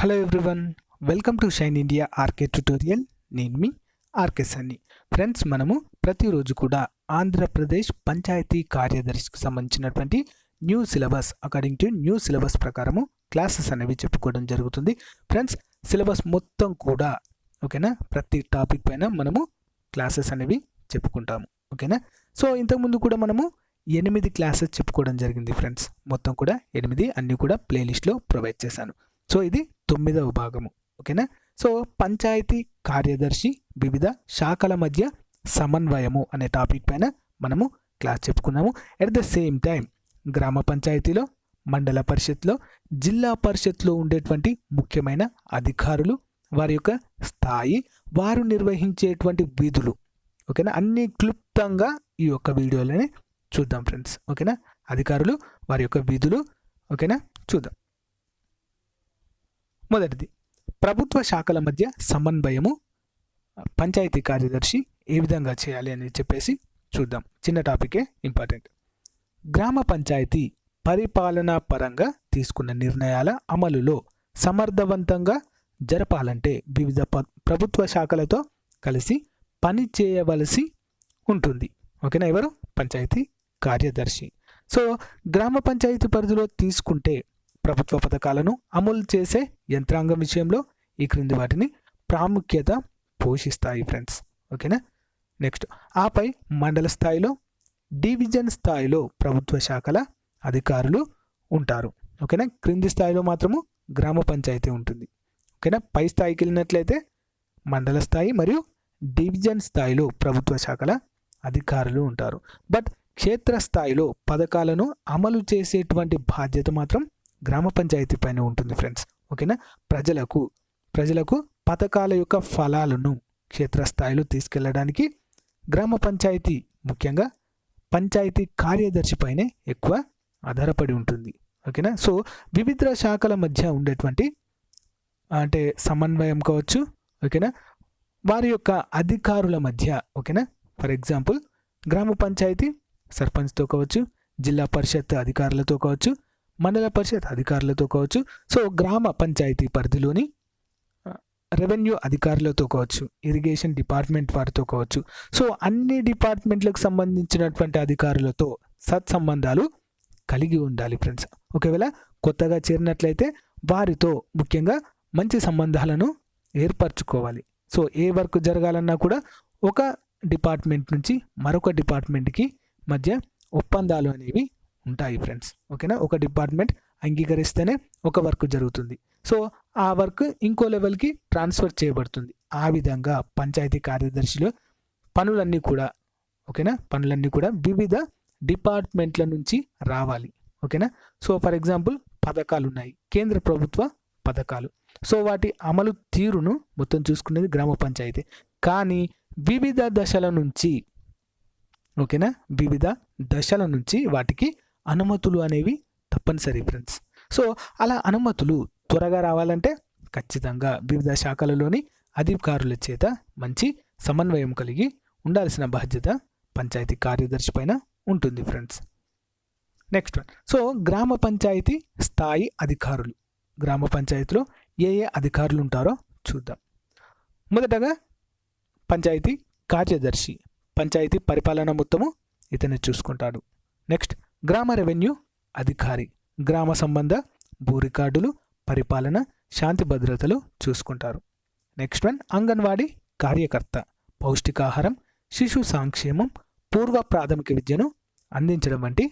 Hello everyone, welcome to Shine India RK tutorial. నేను మీ RK సన్ని. Friends, మనము ప్రతిరోజు కూడా ఆంధ్రప్రదేశ్ పంచాయతీ కార్యదర్శికి సంబంధించినటువంటి new syllabus according to new syllabus ప్రకారము క్లాసెస్ అనేవి చెప్పుకోవడం జరుగుతుంది. ఫ్రెండ్స్, సిలబస్ మొత్తం కూడా ఓకేనా, ప్రతి టాపిక్ పైన మనము క్లాసెస్ అనేవి చెప్పుకుంటాము. ఓకేనా, సో ఇంతకుముందు కూడా మనము 8 క్లాసెస్ చెప్పుకోవడం జరిగింది ఫ్రెండ్స్. మొత్తం కూడా 8 అన్నీ కూడా ప్లేలిస్ట్లో ప్రొవైడ్ చేశాను. సో ఇది 9వ భాగము. ఓకేనా, సో పంచాయతీ కార్యదర్శి వివిధ శాఖల మధ్య సమన్వయము అనే టాపిక్ పైన మనము క్లాస్ చెప్పుకున్నాము. ఎట్ ద సేమ్ టైం గ్రామ పంచాయతీలో, మండల పరిషత్లో, జిల్లా పరిషత్లో ఉండేటువంటి ముఖ్యమైన అధికారులు, వారి యొక్క స్థాయి, వారు నిర్వహించేటువంటి విధులు, ఓకేనా, అన్ని క్లుప్తంగా ఈ యొక్క వీడియోలోనే చూద్దాం ఫ్రెండ్స్. ఓకేనా, అధికారులు, వారి యొక్క విధులు, ఓకేనా, చూద్దాం. మొదటిది, ప్రభుత్వ శాఖల మధ్య సమన్వయము పంచాయతీ కార్యదర్శి ఏ విధంగా చేయాలి అని చెప్పేసి చూద్దాం. చిన్న టాపికే ఇంపార్టెంట్. గ్రామ పంచాయతీ పరిపాలనా పరంగా తీసుకున్న నిర్ణయాల అమలులో సమర్థవంతంగా జరపాలంటే వివిధ ప్రభుత్వ శాఖలతో కలిసి పని చేయవలసి ఉంటుంది. ఓకేనా, ఎవరు? పంచాయతీ కార్యదర్శి. సో గ్రామ పంచాయతీ పరిధిలో తీసుకుంటే ప్రభుత్వ పథకాలను అమలు చేసే యంత్రాంగం విషయంలో ఈ క్రింది వాటిని ప్రాముఖ్యత పోషిస్తాయి ఫ్రెండ్స్. ఓకేనా, నెక్స్ట్ ఆపై మండల స్థాయిలో, డివిజన్ స్థాయిలో ప్రభుత్వ శాఖల అధికారులు ఉంటారు. ఓకేనా, క్రింది స్థాయిలో మాత్రము గ్రామ పంచాయతీ ఉంటుంది. ఓకేనా, పై స్థాయికి వెళ్ళినట్లయితే మండల స్థాయి మరియు డివిజన్ స్థాయిలో ప్రభుత్వ శాఖల అధికారులు ఉంటారు. బట్ క్షేత్రస్థాయిలో పథకాలను అమలు చేసేటువంటి బాధ్యత మాత్రం గ్రామ పంచాయతీ పైన ఉంటుంది ఫ్రెండ్స్. ఓకేనా, ప్రజలకు పథకాల యొక్క ఫలాలను క్షేత్రస్థాయిలో తీసుకెళ్లడానికి గ్రామ పంచాయతీ ముఖ్యంగా పంచాయతీ కార్యదర్శి పైనే ఎక్కువ ఆధారపడి ఉంటుంది. ఓకేనా, సో వివిధ శాఖల మధ్య ఉండేటువంటి అంటే సమన్వయం కావచ్చు. ఓకేనా, వారి యొక్క అధికారుల మధ్య, ఓకేనా, ఫర్ ఎగ్జాంపుల్ గ్రామ పంచాయతీ సర్పంచ్తో కావచ్చు, జిల్లా పరిషత్ అధికారులతో కావచ్చు, మండల పరిషత్ అధికారులతో కావచ్చు, సో గ్రామ పంచాయతీ పరిధిలోని రెవెన్యూ అధికారులతో కావచ్చు, ఇరిగేషన్ డిపార్ట్మెంట్ వారితో కావచ్చు. సో అన్ని డిపార్ట్మెంట్లకు సంబంధించినటువంటి అధికారులతో సత్సంబంధాలు కలిగి ఉండాలి ఫ్రెండ్స్. ఒకవేళ కొత్తగా చేరినట్లయితే వారితో ముఖ్యంగా మంచి సంబంధాలను ఏర్పరచుకోవాలి. సో ఏ వర్క్ జరగాలన్నా కూడా ఒక డిపార్ట్మెంట్ నుంచి మరొక డిపార్ట్మెంట్కి మధ్య ఒప్పందాలు అనేవి ఉంటాయి ఫ్రెండ్స్. ఓకేనా, ఒక డిపార్ట్మెంట్ అంగీకరిస్తేనే ఒక వర్క్ జరుగుతుంది. సో ఆ వర్క్ ఇంకో లెవెల్కి ట్రాన్స్ఫర్ చేయబడుతుంది. ఆ విధంగా పంచాయతీ కార్యదర్శిలో పనులన్నీ కూడా, ఓకేనా, పనులన్నీ కూడా వివిధ డిపార్ట్మెంట్ల నుంచి రావాలి. ఓకేనా, సో ఫర్ ఎగ్జాంపుల్ పథకాలు ఉన్నాయి, కేంద్ర ప్రభుత్వ పథకాలు. సో వాటి అమలు తీరును మొత్తం చూసుకునేది గ్రామ పంచాయతీ. కానీ వివిధ దశల నుంచి, ఓకేనా, వివిధ దశల నుంచి వాటికి అనుమతులు అనేవి తప్పనిసరి ఫ్రెండ్స్. సో అలా అనుమతులు త్వరగా రావాలంటే ఖచ్చితంగా వివిధ శాఖలలోని అధికారుల చేత మంచి సమన్వయం కలిగి ఉండాల్సిన బాధ్యత పంచాయతీ కార్యదర్శి పైన ఉంటుంది ఫ్రెండ్స్. నెక్స్ట్ వన్, సో గ్రామ పంచాయతీ స్థాయి అధికారులు. గ్రామ పంచాయతీలో ఏ అధికారులు ఉంటారో చూద్దాం. మొదటగా పంచాయతీ కార్యదర్శి, పంచాయతీ పరిపాలన మొత్తము ఇతను చూసుకుంటాడు. నెక్స్ట్ గ్రామ రెవెన్యూ అధికారి, గ్రామ సంబంధ భూ రికార్డులు, పరిపాలన, శాంతి భద్రతలు చూసుకుంటారు. నెక్స్ట్ వన్, అంగన్వాడీ కార్యకర్త, పౌష్టికాహారం, శిశు సంక్షేమం, పూర్వ ప్రాథమిక విద్యను అందించడం వంటి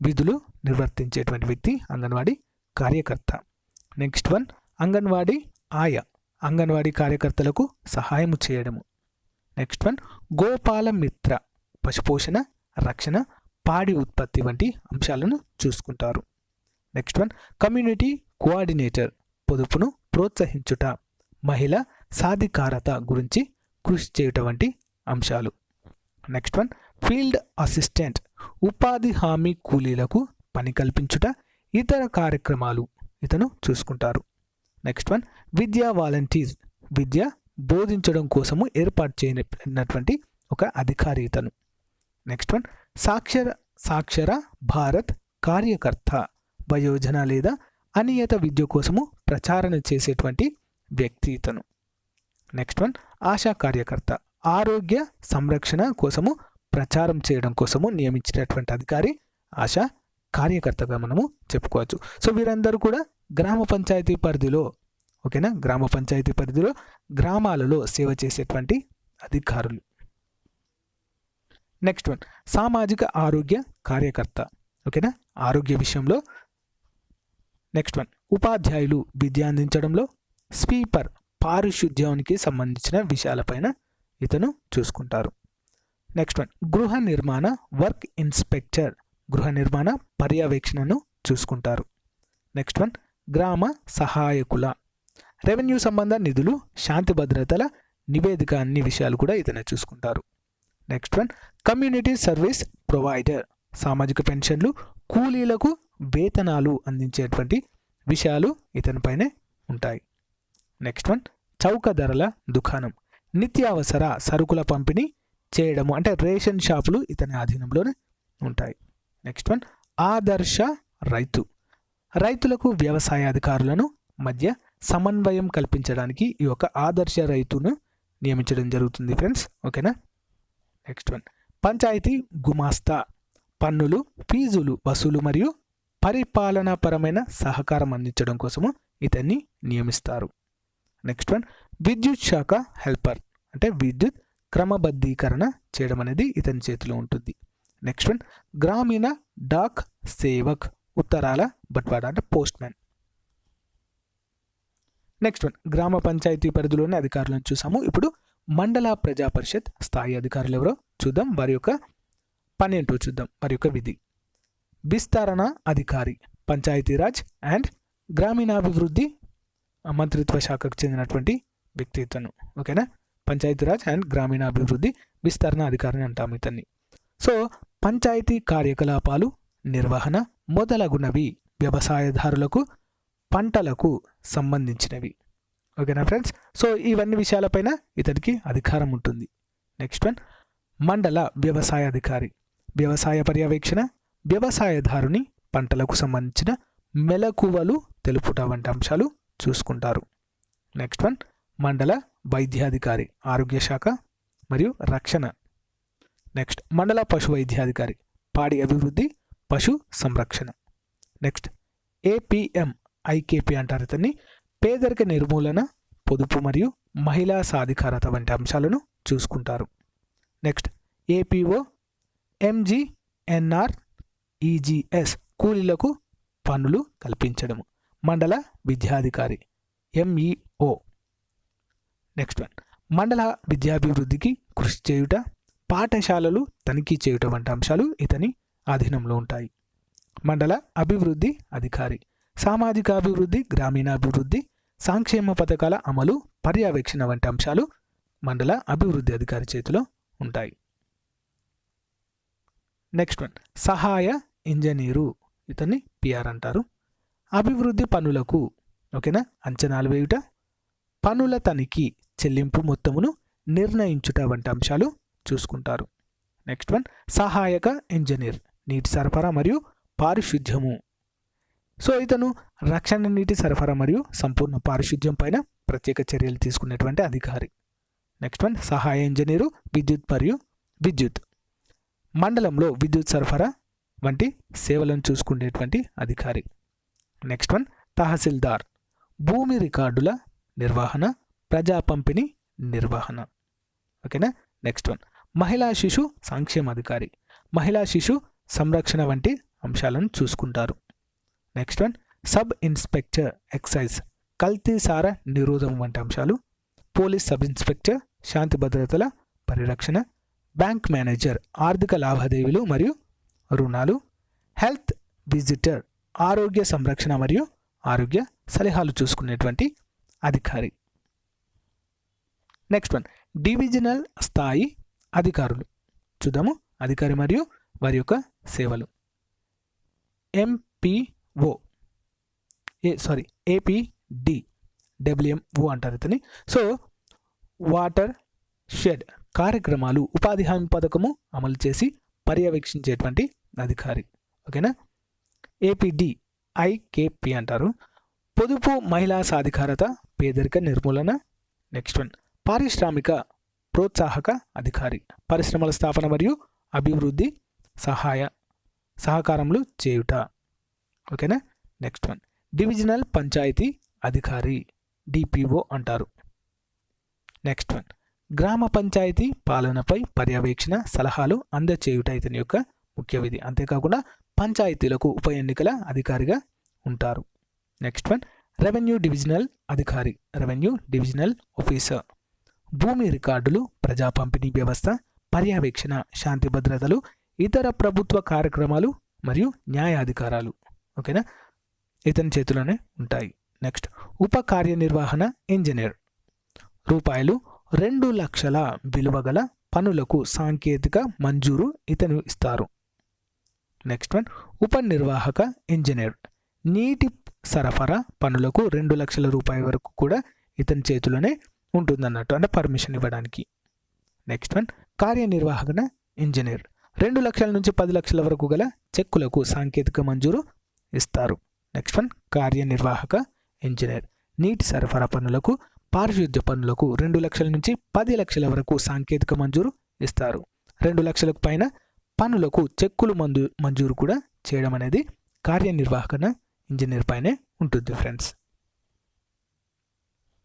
విధులు నిర్వర్తించేటువంటి వ్యక్తి అంగన్వాడీ కార్యకర్త. నెక్స్ట్ వన్, అంగన్వాడీ ఆయా, అంగన్వాడీ కార్యకర్తలకు సహాయం చేయడము. నెక్స్ట్ వన్, గోపాల మిత్ర, పశుపోషణ, రక్షణ, పాడి ఉత్పత్తి వంటి అంశాలను చూసుకుంటారు. నెక్స్ట్ వన్, కమ్యూనిటీ కోఆర్డినేటర్, పొదుపును ప్రోత్సహించుట, మహిళ సాధికారత గురించి కృషి చేయటం వంటి అంశాలు. నెక్స్ట్ వన్, ఫీల్డ్ అసిస్టెంట్, ఉపాధి హామీ కూలీలకు పని కల్పించుట, ఇతర కార్యక్రమాలు ఇతను చూసుకుంటారు. నెక్స్ట్ వన్, విద్యా వాలంటీర్, విద్య బోధించడం కోసము ఏర్పాటు చేయనటువంటి ఒక అధికారి ఇతను. నెక్స్ట్ వన్, సాక్షర భారత్ కార్యకర్త, వయోజన లేదా అనియత విద్య కోసము ప్రచారణ చేసేటువంటి వ్యక్తి ఇతను. నెక్స్ట్ వన్ ఆశా కార్యకర్త, ఆరోగ్య సంరక్షణ కోసము ప్రచారం చేయడం కోసము నియమించినటువంటి అధికారి ఆశా కార్యకర్తగా మనము చెప్పుకోవచ్చు. సో వీరందరూ కూడా గ్రామ పంచాయతీ పరిధిలో, ఓకేనా, గ్రామ పంచాయతీ పరిధిలో గ్రామాలలో సేవ చేసేటువంటి అధికారులు. నెక్స్ట్ వన్ సామాజిక ఆరోగ్య కార్యకర్త, ఓకేనా, ఆరోగ్య విషయంలో. నెక్స్ట్ వన్ ఉపాధ్యాయులు విద్య అందించడంలో, స్వీపర్ పారిశుద్ధ్యానికి సంబంధించిన విషయాలపైన ఇతను చూసుకుంటారు. నెక్స్ట్ వన్ గృహ నిర్మాణ వర్క్ ఇన్స్పెక్టర్, గృహ నిర్మాణ పర్యవేక్షణను చూసుకుంటారు. నెక్స్ట్ వన్ గ్రామ సహాయకుల, రెవెన్యూ సంబంధ నిధులు, శాంతి భద్రతల నివేదిక అన్ని విషయాలు కూడా ఇతనే చూసుకుంటారు. Next one community service provider, సామాజిక పెన్షన్లు, కూలీలకు వేతనాలు అందించేటువంటి విషయాలు ఇతనిపైనే ఉంటాయి. నెక్స్ట్ వన్ చౌక ధరల దుకాణం, నిత్యావసర సరుకుల పంపిణీ చేయడము, అంటే రేషన్ షాపులు ఇతని ఆధీనంలోనే ఉంటాయి. నెక్స్ట్ వన్ ఆదర్శ రైతు, రైతులకు వ్యవసాయ అధికారులను మధ్య సమన్వయం కల్పించడానికి ఈ యొక్క ఆదర్శ రైతును నియమించడం జరుగుతుంది ఫ్రెండ్స్, ఓకేనా. నెక్స్ట్ వన్ పంచాయతీ గుమాస్తా, పన్నులు, ఫీజులు వసూలు మరియు పరిపాలనాపరమైన సహకారం అందించడం కోసము ఇతన్ని నియమిస్తారు. నెక్స్ట్ వన్ విద్యుత్ శాఖ హెల్పర్, అంటే విద్యుత్ క్రమబద్ధీకరణ చేయడం అనేది ఇతని చేతిలో ఉంటుంది. నెక్స్ట్ వన్ గ్రామీణ డాక్ సేవక్, ఉత్తరాల బట్వాడా, అంటే పోస్ట్ మ్యాన్. నెక్స్ట్ వన్ గ్రామ పంచాయతీ పరిధిలోని అధికారులను చూసాము. ఇప్పుడు మండల ప్రజా పరిషత్ స్థాయి అధికారులు ఎవరో చూద్దాం, వారి యొక్క పని ఏంటో చూద్దాం, వారి యొక్క విధి. విస్తరణ అధికారి, పంచాయతీరాజ్ అండ్ గ్రామీణాభివృద్ధి మంత్రిత్వ శాఖకు చెందినటువంటి వ్యక్తి ఇతను, ఓకేనా. పంచాయతీరాజ్ అండ్ గ్రామీణాభివృద్ధి విస్తరణ అధికారిని అంటాము ఇతన్ని. సో పంచాయతీ కార్యకలాపాలు నిర్వహణ మొదలగునవి వ్యవసాయదారులకు పంటలకు సంబంధించినవి, ఓకేనా ఫ్రెండ్స్. సో ఇవన్నీ విషయాలపైన ఇతనికి అధికారం ఉంటుంది. నెక్స్ట్ వన్ మండల వ్యవసాయ అధికారి, వ్యవసాయ పర్యవేక్షణ, వ్యవసాయదారుని పంటలకు సంబంధించిన మెలకువలు తెలుపుట వంటి అంశాలు చూసుకుంటారు. నెక్స్ట్ వన్ మండల వైద్యాధికారి, ఆరోగ్య శాఖ మరియు రక్షణ. నెక్స్ట్ మండల పశు వైద్యాధికారి, పాడి అభివృద్ధి, పశు సంరక్షణ. నెక్స్ట్ ఏపీఎం ఐకేపీ అంటారు ఇతన్ని, పేదరిక నిర్మూలన, పొదుపు మరియు మహిళా సాధికారత వంటి అంశాలను చూసుకుంటారు. నెక్స్ట్ ఏపీఓ ఎంజీఎన్ఆర్ ఈజీఎస్, కూలీలకు పనులు కల్పించడము. మండల విద్యాధికారి ఎంఈఓ. నెక్స్ట్ వన్ మండల విద్యాభివృద్ధికి కృషి చేయుట, పాఠశాలలు తనిఖీ చేయుట వంటి అంశాలు ఇతని ఆధీనంలో ఉంటాయి. మండల అభివృద్ధి అధికారి, సామాజిక అభివృద్ధి, గ్రామీణాభివృద్ధి, సంక్షేమ పథకాల అమలు, పర్యవేక్షణ వంటి అంశాలు మండల అభివృద్ధి అధికారి చేతిలో ఉంటాయి. నెక్స్ట్ వన్ సహాయ ఇంజనీరు, ఇతన్ని పిఆర్ అంటారు. అభివృద్ధి పనులకు, ఓకేనా, అంచనాలు వేయుట, పనుల తనిఖీ, చెల్లింపు మొత్తమును నిర్ణయించుట వంటి అంశాలు చూసుకుంటారు. నెక్స్ట్ వన్ సహాయక ఇంజనీర్, నీటి సరఫరా మరియు పారిశుద్ధ్యము. సో ఇతను రక్షణ, నీటి సరఫరా మరియు సంపూర్ణ పారిశుద్ధ్యం పైన ప్రత్యేక చర్యలు తీసుకునేటువంటి అధికారి. నెక్స్ట్ వన్ సహాయ ఇంజనీరు, విద్యుత్ మరియు విద్యుత్, మండలంలో విద్యుత్ సరఫరా వంటి సేవలను చూసుకునేటువంటి అధికారి. నెక్స్ట్ వన్ తహసీల్దార్, భూమి రికార్డుల నిర్వహణ, ప్రజా పంపిణీ నిర్వహణ, ఓకేనా. నెక్స్ట్ వన్ మహిళా శిశు సంక్షేమాధికారి, మహిళా శిశు సంరక్షణ వంటి అంశాలను చూసుకుంటారు. Next one sub inspector excise, కల్తీ సార నిరోధం వంటి అంశాలు. పోలీస్ సబ్ ఇన్స్పెక్టర్, శాంతి భద్రతల పరిరక్షణ. బ్యాంక్ మేనేజర్, ఆర్థిక లావాదేవీలు మరియు రుణాలు. హెల్త్ విజిటర్, ఆరోగ్య సంరక్షణ మరియు ఆరోగ్య సలహాలు చూసుకునేటువంటి అధికారి. నెక్స్ట్ వన్ డివిజనల్ స్థాయి అధికారులు చూద్దాము, అధికారి మరియు వారి యొక్క సేవలు. ఎంపీఓ ఏపీడి డబ్ల్యూఎంఓ అంటారు ఇతని. సో వాటర్ షెడ్ కార్యక్రమాలు, ఉపాధి హామీ పథకము అమలు చేసి పర్యవేక్షించేటువంటి అధికారి, ఓకేనా. ఏపీడి ఐకేపీ అంటారు. పొదుపు మహిళా సాధికారత పేదరిక నిర్మూలన. నెక్స్ట్ వన్ పారిశ్రామిక ప్రోత్సాహక అధికారి పరిశ్రమల స్థాపన మరియు అభివృద్ధి సహకారములు చేయుట. ఓకేనా. నెక్స్ట్ వన్ డివిజనల్ పంచాయతీ అధికారి డిపిఓ అంటారు. నెక్స్ట్ వన్ గ్రామ పంచాయతీ పాలనపై పర్యవేక్షణ సలహాలు అందచేయుట ఇతని యొక్క ముఖ్య విధి. అంతేకాకుండా పంచాయతీలకు ఉప ఎన్నికల అధికారిగా ఉంటారు. నెక్స్ట్ వన్ రెవెన్యూ డివిజనల్ అధికారి రెవెన్యూ డివిజనల్ ఆఫీసర్ భూమి రికార్డులు ప్రజా పంపిణీ వ్యవస్థ పర్యవేక్షణ శాంతి భద్రతలు ఇతర ప్రభుత్వ కార్యక్రమాలు మరియు న్యాయాధికారాలు. ఓకేనా, ఇతని చేతిలోనే ఉంటాయి. నెక్స్ట్ ఉప కార్యనిర్వహణ ఇంజనీర్ రూపాయలు 2 లక్షల విలువ గల పనులకు సాంకేతిక మంజూరు ఇతను ఇస్తారు. నెక్స్ట్ వన్ ఉప నిర్వాహక ఇంజనీర్ నీటి సరఫరా పనులకు 2 లక్షల రూపాయల వరకు కూడా ఇతని చేతిలోనే ఉంటుందన్నట్టు, అంటే పర్మిషన్ ఇవ్వడానికి. నెక్స్ట్ వన్ కార్యనిర్వహణ ఇంజనీర్ 2 లక్షల నుంచి 10 లక్షల వరకు గల చెక్కులకు సాంకేతిక మంజూరు ఇస్తారు. నెక్స్ట్ వన్ కార్యనిర్వాహక ఇంజనీర్ నీటి సరఫరా పనులకు పారిశుద్ధ్య పనులకు 2 లక్షల నుంచి 10 లక్షల వరకు సాంకేతిక మంజూరు ఇస్తారు. 2 లక్షలకు పైన పనులకు చెక్కులు మంజూరు కూడా చేయడం అనేది కార్యనిర్వహణ ఇంజనీర్ పైనే ఉంటుంది ఫ్రెండ్స్.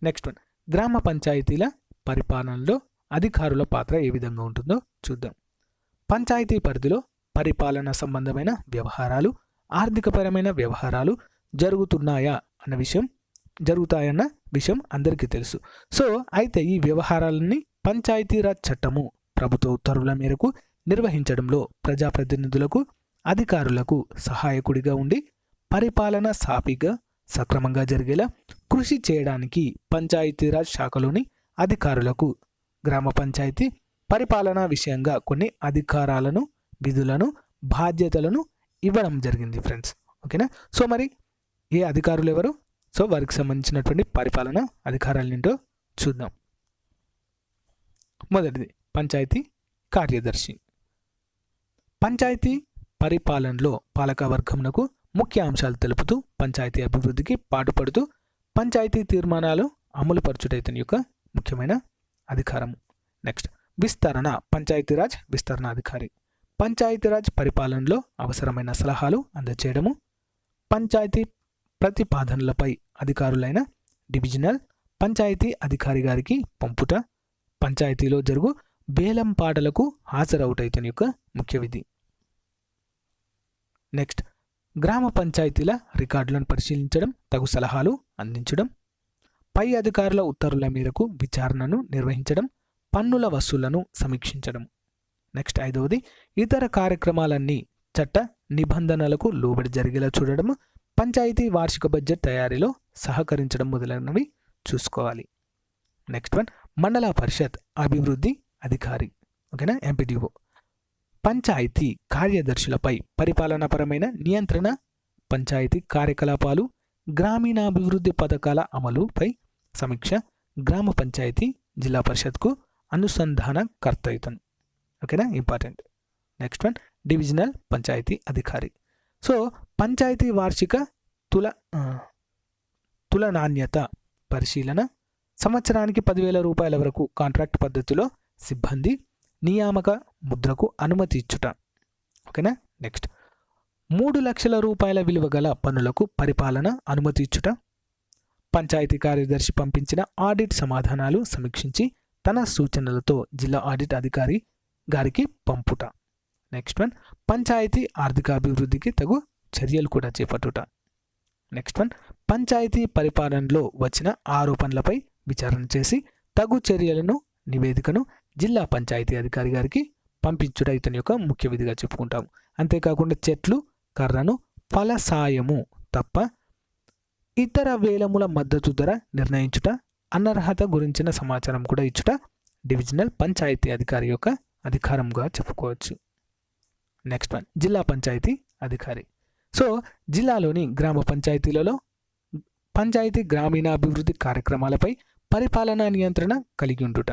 నెక్స్ట్ వన్ గ్రామ పంచాయతీల పరిపాలనలో అధికారుల పాత్ర ఏ విధంగా ఉంటుందో చూద్దాం. పంచాయతీ పరిధిలో పరిపాలన సంబంధమైన వ్యవహారాలు ఆర్థికపరమైన వ్యవహారాలు జరుగుతాయన్న విషయం అందరికీ తెలుసు. సో అయితే ఈ వ్యవహారాలన్నీ పంచాయతీరాజ్ చట్టము ప్రభుత్వ ఉత్తర్వుల మేరకు నిర్వహించడంలో ప్రజాప్రతినిధులకు అధికారులకు సహాయకుడిగా ఉండి పరిపాలన సాఫీగా సక్రమంగా జరిగేలా కృషి చేయడానికి పంచాయతీరాజ్ శాఖలోని అధికారులకు గ్రామ పంచాయతీ పరిపాలన విషయంగా కొన్ని అధికారాలను విధులను బాధ్యతలను ఇవ్వడం జరిగింది ఫ్రెండ్స్. ఓకేనా. సో మరి ఏ అధికారులు ఎవరు, సో వారికి సంబంధించినటువంటి పరిపాలన అధికారాలు ఏంటో చూద్దాం. మొదటిది పంచాయతీ కార్యదర్శి. పంచాయతీ పరిపాలనలో పాలకవర్గమునకు ముఖ్య అంశాలు తెలుపుతూ పంచాయతీ అభివృద్ధికి పాటుపడుతూ పంచాయతీ తీర్మానాలు అమలుపరచుట ఇతని యొక్క ముఖ్యమైన అధికారము. నెక్స్ట్ విస్తరణ పంచాయతీరాజ్ విస్తరణ అధికారి పంచాయతీరాజ్ పరిపాలనలో అవసరమైన సలహాలు అందచేయడము పంచాయతీ ప్రతిపాదనలపై అధికారులైన డివిజనల్ పంచాయతీ అధికారి గారికి పంపుట పంచాయతీలో జరుగు వేలంపాటలకు హాజరవుట ఇతని యొక్క ముఖ్య విధి. నెక్స్ట్ గ్రామ పంచాయతీల రికార్డులను పరిశీలించడం తగు సలహాలు అందించడం పై అధికారుల ఉత్తర్వుల మేరకు విచారణను నిర్వహించడం పన్నుల వసూళ్లను సమీక్షించడం. నెక్స్ట్ ఐదవది ఇతర కార్యక్రమాలన్నీ చట్ట నిబంధనలకు లోబడి జరిగేలా చూడడం పంచాయతీ వార్షిక బడ్జెట్ తయారీలో సహకరించడం మొదలైనవి చూసుకోవాలి. నెక్స్ట్ వన్ మండల పరిషత్ అభివృద్ధి అధికారి. ఓకేనా, ఎంపీడీఓ పంచాయతీ కార్యదర్శులపై పరిపాలనాపరమైన నియంత్రణ పంచాయతీ కార్యకలాపాలు గ్రామీణాభివృద్ధి పథకాల అమలుపై సమీక్ష గ్రామ పంచాయతీ జిల్లా పరిషత్కు అనుసంధానకర్త ఇతను. ఓకేనా, important. Next one divisional panchayati అధికారి. సో పంచాయతీ వార్షిక తుల నాణ్యత పరిశీలన సంవత్సరానికి 10,000 రూపాయల వరకు కాంట్రాక్ట్ పద్ధతిలో సిబ్బంది నియామక ముద్రకు అనుమతి ఇచ్చుట. ఓకేనా. నెక్స్ట్ 3 లక్షల రూపాయల విలువ గల పనులకు పరిపాలన అనుమతి ఇచ్చుట పంచాయతీ కార్యదర్శి పంపించిన ఆడిట్ సమాధానాలు సమీక్షించి తన సూచనలతో జిల్లా ఆడిట్ అధికారి గారికి పంపుట. నెక్స్ట్ వన్ పంచాయతీ ఆర్థికాభివృద్ధికి తగు చర్యలు కూడా చేపట్టుట. నెక్స్ట్ వన్ పంచాయతీ పరిపాలనలో వచ్చిన ఆరోపణలపై విచారణ చేసి తగు చర్యలను నివేదికను జిల్లా పంచాయతీ అధికారి గారికి పంపించుట ఇతని యొక్క ముఖ్య విధిగా చెప్పుకుంటాము. అంతేకాకుండా చెట్లు కర్రను ఫలసాయము తప్ప ఇతర వేలముల మద్దతు ధర నిర్ణయించుట అనర్హత గురించిన సమాచారం కూడా ఇచ్చుట డివిజనల్ పంచాయతీ అధికారి యొక్క అధికారంగా చెప్పుకోవచ్చు. నెక్స్ట్ వన్ జిల్లా పంచాయతీ అధికారి. సో జిల్లాలోని గ్రామ పంచాయతీలలో పంచాయతీ గ్రామీణాభివృద్ధి కార్యక్రమాలపై పరిపాలనా నియంత్రణ కలిగి ఉండుట.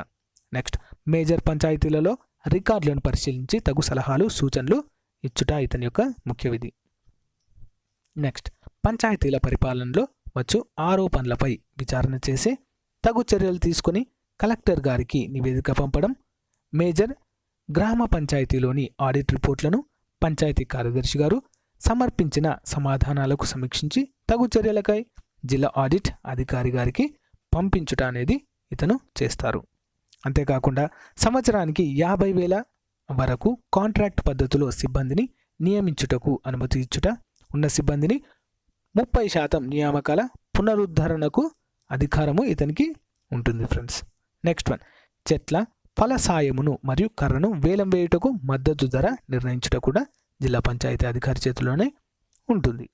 నెక్స్ట్ మేజర్ పంచాయతీలలో రికార్డులను పరిశీలించి తగు సలహాలు సూచనలు ఇచ్చుట ఇతని యొక్క ముఖ్య విధి. నెక్స్ట్ పంచాయతీల పరిపాలనలో వచ్చు ఆరోపణలపై విచారణ చేసి తగు చర్యలు తీసుకొని కలెక్టర్ గారికి నివేదిక పంపడం. మేజర్ గ్రామ పంచాయతీలోని ఆడిట్ రిపోర్ట్లను పంచాయతీ కార్యదర్శి గారు సమర్పించిన సమాధానాలకు సమీక్షించి తగు చర్యలకై జిల్లా ఆడిట్ అధికారి గారికి పంపించుట అనేది ఇతను చేస్తారు. అంతేకాకుండా సంవత్సరానికి 50,000 వరకు కాంట్రాక్ట్ పద్ధతిలో సిబ్బందిని నియమించుటకు అనుమతి ఇచ్చుట, ఉన్న సిబ్బందిని 30% నియామకాల పునరుద్ధరణకు అధికారము ఇతనికి ఉంటుంది ఫ్రెండ్స్. నెక్స్ట్ వన్, చెట్ల ఫలసాయమును మరియు కర్రను వేలం వేయుటకు మద్దతు ధర నిర్ణయించుట కూడా జిల్లా పంచాయతీ అధికారి చేతిలోనే ఉంటుంది.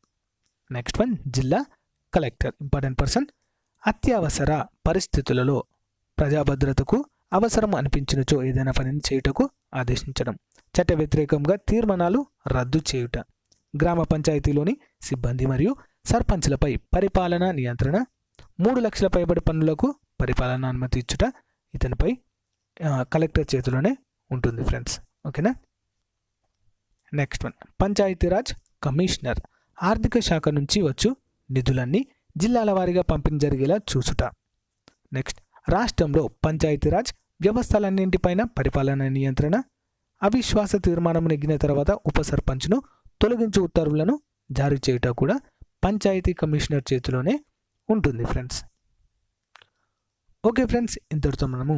నెక్స్ట్ వన్, జిల్లా కలెక్టర్ ఇంపార్టెంట్ పర్సన్. అత్యవసర పరిస్థితులలో ప్రజా భద్రతకు అవసరం అనిపించినచో ఏదైనా పనిని చేయుటకు ఆదేశించడం, చట్ట వ్యతిరేకంగా తీర్మానాలు రద్దు చేయుట, గ్రామ పంచాయతీలోని సిబ్బంది మరియు సర్పంచ్లపై పరిపాలనా నియంత్రణ, 3 లక్షల పైబడి పనులకు పరిపాలన అనుమతి ఇచ్చుట ఇతనిపై కలెక్టర్ చేతిలోనే ఉంటుంది ఫ్రెండ్స్. ఓకేనా. నెక్స్ట్ వన్, పంచాయతీరాజ్ కమిషనర్ ఆర్థిక శాఖ నుంచి వచ్చు నిధులన్నీ జిల్లాల వారీగా పంపిణీ జరిగేలా చూసుట. నెక్స్ట్, రాష్ట్రంలో పంచాయతీరాజ్ వ్యవస్థలన్నింటిపైన పరిపాలన నియంత్రణ, అవిశ్వాస తీర్మానం నెగ్గిన తర్వాత ఉప సర్పంచ్ను తొలగించు ఉత్తర్వులను జారీ చేయుట కూడా పంచాయతీ కమిషనర్ చేతిలోనే ఉంటుంది ఫ్రెండ్స్. ఓకే ఫ్రెండ్స్, ఇంతటితో మనము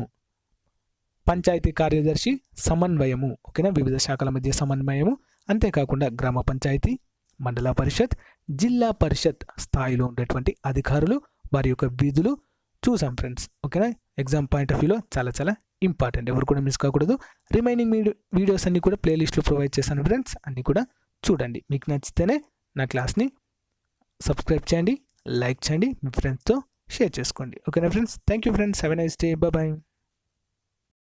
పంచాయతీ కార్యదర్శి సమన్వయము, ఓకేనా, వివిధ శాఖల మధ్య సమన్వయము, అంతేకాకుండా గ్రామ పంచాయతీ, మండల పరిషత్, జిల్లా పరిషత్ స్థాయిలో ఉండేటువంటి అధికారులు వారి యొక్క విధులు చూసాం ఫ్రెండ్స్. ఓకేనా. ఎగ్జామ్ పాయింట్ ఆఫ్ వ్యూలో చాలా చాలా ఇంపార్టెంట్, ఎవరు కూడా మిస్ కాకూడదు. రిమైనింగ్ వీడియోస్ అన్ని కూడా ప్లేలిస్ట్లో ప్రొవైడ్ చేశాను ఫ్రెండ్స్, అన్నీ కూడా చూడండి. మీకు నచ్చితేనే నా క్లాస్ని సబ్స్క్రైబ్ చేయండి, లైక్ చేయండి, మీ ఫ్రెండ్స్తో షేర్ చేసుకోండి. ఓకేనా friends, thank you friends, have a nice day, bye.